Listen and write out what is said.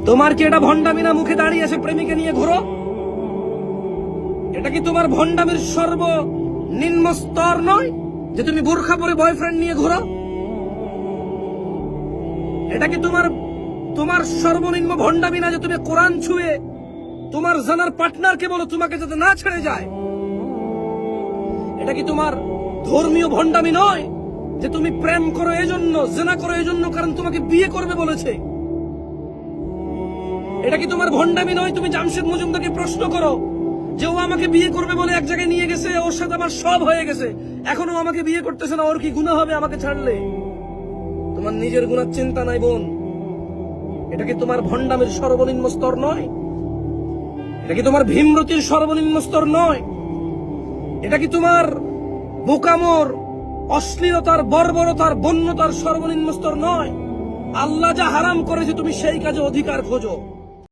তোমার কি এটা ভণ্ডামি না? মুখে দাঁড়িয়ে এসে প্রেমিকা নিয়ে ঘোরো? এটা কি তোমার ভণ্ডামির সর্বনিম্ন স্তর নয় যে তুমি বোরখা পরে বয়ফ্রেন্ড নিয়ে ঘোরো? এটা কি তোমার সর্বনিম্ন ভণ্ডামি না যে তুমি কোরআন ছুঁয়ে তোমার জানার পার্টনারকে বলো তোমাকে যাতে না ছেড়ে যায়? এটা কি তোমার ধর্মীয় ভণ্ডামি নয় যে তুমি প্রেম করো এজন্য, জেনা করো এজন্য কারণ তোমাকে বিয়ে করবে বলেছে? এটা কি তোমার ভণ্ডামি নয় তুমি জামশেদ মজুমদারকে প্রশ্ন করো যে ও আমাকে বিয়ে করবে বলে এক জায়গায় নিয়ে গেছে, ওর সাথে আমার সব হয়ে গেছে, এখনো আমাকে বিয়ে করতেছে না, ওর কি গুনাহ হবে আমাকে ছাড়লে? তোমার নিজের গুনার চিন্তা নাই বোন? এটা কি তোমার ভণ্ডামির সর্বনিম্ন স্তর নয়? এটা কি তোমার ভীমরতির সর্বনিম্ন স্তর নয়? এটা কি তোমার বোকামোর, অশ্লীলতার, বর্বরতার, বন্যতার সর্বনিম্ন স্তর নয়? আল্লাহ যা হারাম করেছে তুমি সেই কাজে অধিকার খোঁজো।